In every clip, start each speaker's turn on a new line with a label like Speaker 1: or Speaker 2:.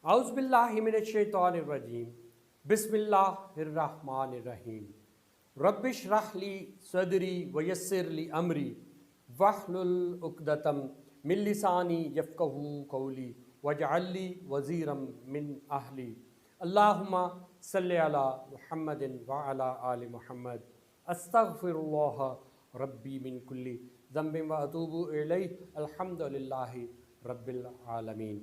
Speaker 1: Auzubillahiminash-shaytanir-rajim. Bismillahir-rahmanir-rahim. Rabbish rahli sadri wa yassir li amri wahlul uqdatam min lisani yafqahu qawli waj'alli waziram min ahli. Allahumma salli ala Muhammadin wa ala ali Muhammad. Astaghfirullah rabbi min kulli dhanbin wa atubu ilayh. Alhamdulillahi rabbil alameen.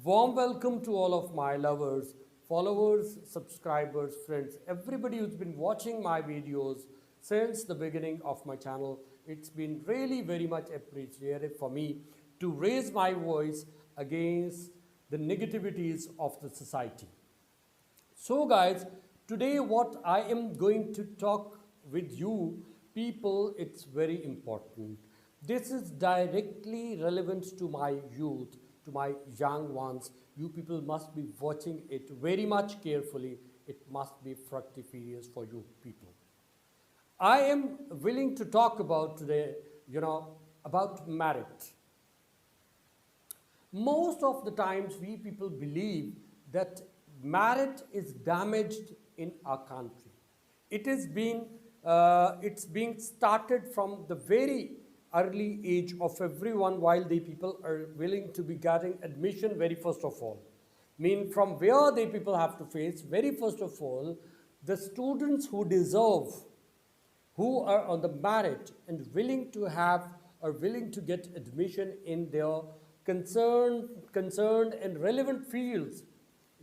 Speaker 1: Warm welcome to all of my lovers, followers, subscribers, friends, everybody who's been watching my videos since the beginning of my channel. It's been really very much appreciated for me to raise my voice against the negativities of the society. So guys, today what I am going to talk with you people, it's very important. This is directly relevant to my youth, to my young ones. You people must be watching it very much carefully. It must be fructiferious for you people. I am willing to talk about today, about merit. Most of the times we people believe that merit is damaged in our country. It's being started from the very early age of everyone while the people are willing to be getting admission very first of all. From where the people have to face, very first of all, the students who deserve, who are on the merit and willing to have or willing to get admission in their concerned and relevant fields,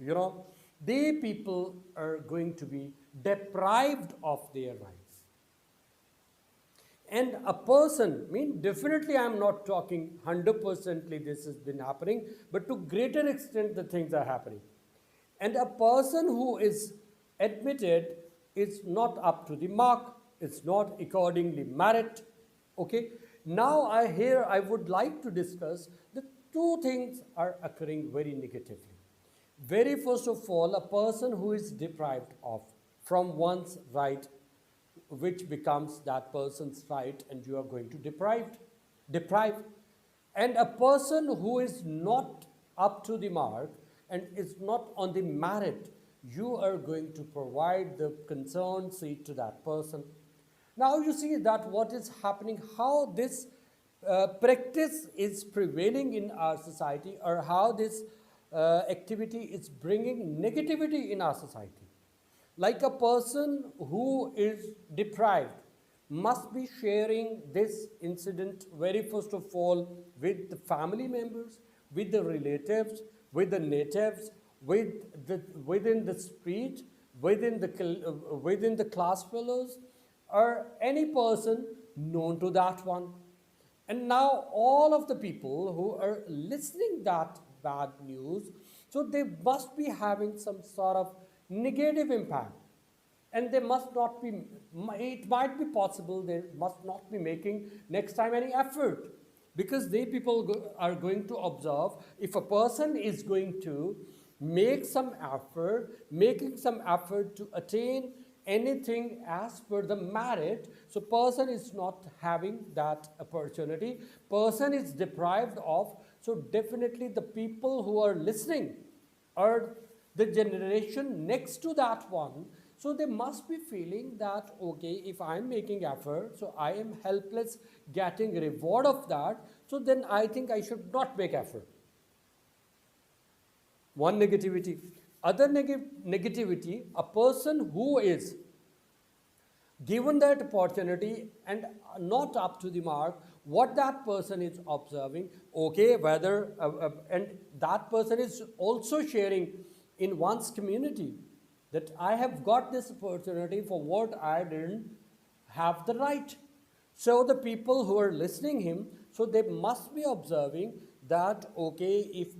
Speaker 1: they people are going to be deprived of their rights. And a person, definitely I'm not talking 100%ly this has been happening, but to greater extent the things are happening. And a person who is admitted is not up to the mark, it's not accordingly merit, okay? Now I would like to discuss the two things are occurring very negatively. Very first of all, a person who is deprived of from one's right, which becomes that person's right and you are going to deprive. And a person who is not up to the mark and is not on the merit, you are going to provide the concerned seat to that person. Now you see that what is happening, how this practice is prevailing in our society, or how this activity is bringing negativity in our society. Like a person who is deprived must be sharing this incident very first of all with the family members, with the relatives, with the natives, within the street, within the class fellows, or any person known to that one. And now all of the people who are listening that bad news, so they must be having some sort of negative impact, and they must not be, it might be possible they must not be making next time any effort, because they people are going to observe if a person is going to making some effort to attain anything as per the merit, so person is not having that opportunity, person is deprived of, so definitely the people who are listening are the generation next to that one, so they must be feeling that, okay, if I'm making effort, so I am helpless getting reward of that, so then I think I should not make effort. One negativity. Other negativity, a person who is given that opportunity and not up to the mark, what that person is observing, okay, whether, and that person is also sharing in one's community that I have got this opportunity for what I didn't have the right. So the people who are listening him, so they must be observing that, okay, if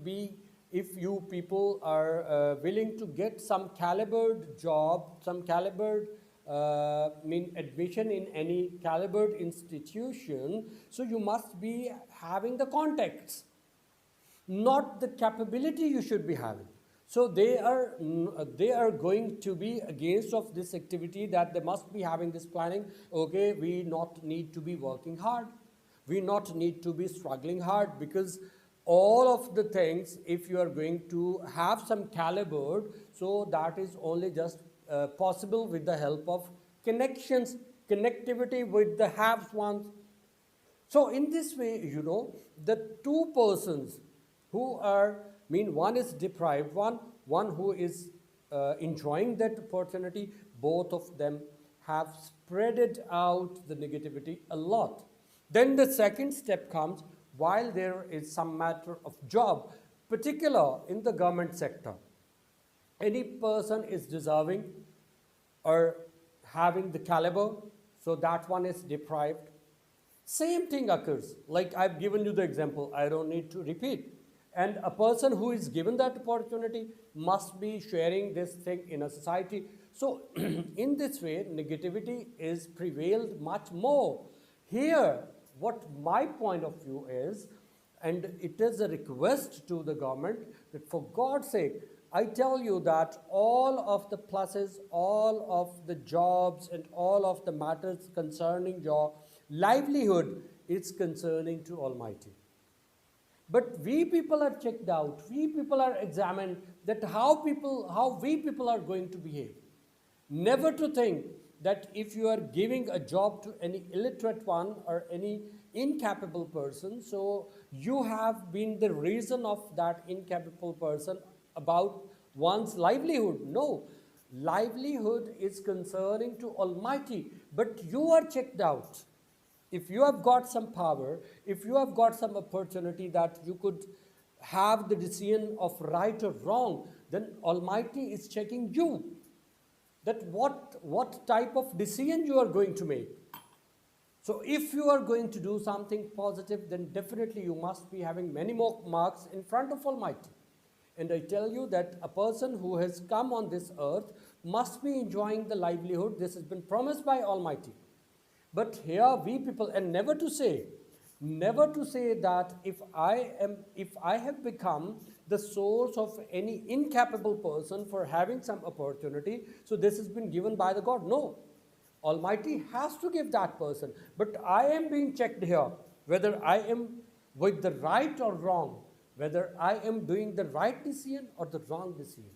Speaker 1: you people are willing to get some calibered job, some calibered admission in any calibered institution, so you must be having the contacts, not the capability you should be having. So they are going to be against of this activity, that they must be having this planning, okay, we not need to be working hard, we not need to be struggling hard, because all of the things, if you are going to have some caliber, so that is only just possible with the help of connections, connectivity with the haves ones. So in this way, the two persons who are, one is deprived, one who is enjoying that opportunity, both of them have spreaded out the negativity a lot. Then the second step comes while there is some matter of job, particular in the government sector. Any person is deserving or having the caliber, so that one is deprived. Same thing occurs, like I've given you the example, I don't need to repeat. And a person who is given that opportunity must be sharing this thing in a society. So in this way, negativity is prevailed much more. Here, what my point of view is, and it is a request to the government that for God's sake, I tell you that all of the pluses, all of the jobs and all of the matters concerning your livelihood is concerning to Almighty. But we people are checked out, we people are examined that how we people are going to behave. Never to think that if you are giving a job to any illiterate one or any incapable person, so you have been the reason of that incapable person about one's livelihood. No, livelihood is concerning to Almighty, but you are checked out. If you have got some power, if you have got some opportunity that you could have the decision of right or wrong, then Almighty is checking you. That what type of decision you are going to make. So if you are going to do something positive, then definitely you must be having many more marks in front of Almighty. And I tell you that a person who has come on this earth must be enjoying the livelihood. This has been promised by Almighty. But here we people, and never to say that if I have become the source of any incapable person for having some opportunity, so this has been given by the God. No, Almighty has to give that person. But I am being checked here, whether I am with the right or wrong, whether I am doing the right decision or the wrong decision.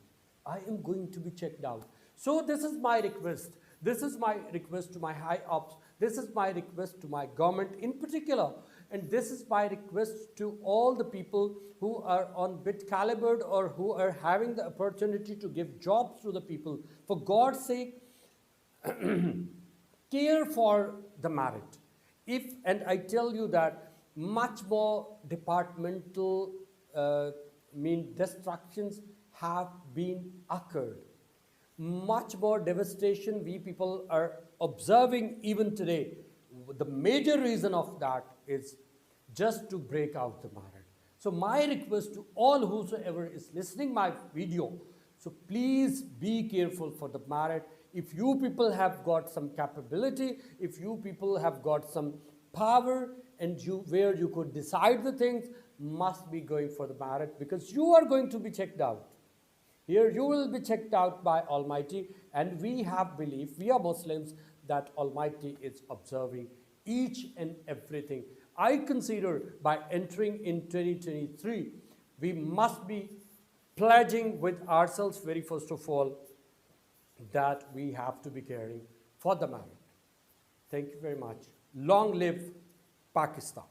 Speaker 1: I am going to be checked out. So this is my request. This is my request to my high ups. This is my request to my government in particular. And this is my request to all the people who are on bit calibered or who are having the opportunity to give jobs to the people. For God's sake, care for the merit. And I tell you that much more departmental destructions have been occurred. Much more devastation we people are observing even today. The major reason of that is just to break out the merit. So my request to all whosoever is listening my video, so please be careful for the merit. If you people have got some capability, if you people have got some power and where you could decide the things, must be going for the merit, because you are going to be checked out. Here you will be checked out by Almighty, and we have belief, we are Muslims, that Almighty is observing each and everything. I consider by entering in 2023, we must be pledging with ourselves very first of all that we have to be caring for the merit. Thank you very much. Long live Pakistan.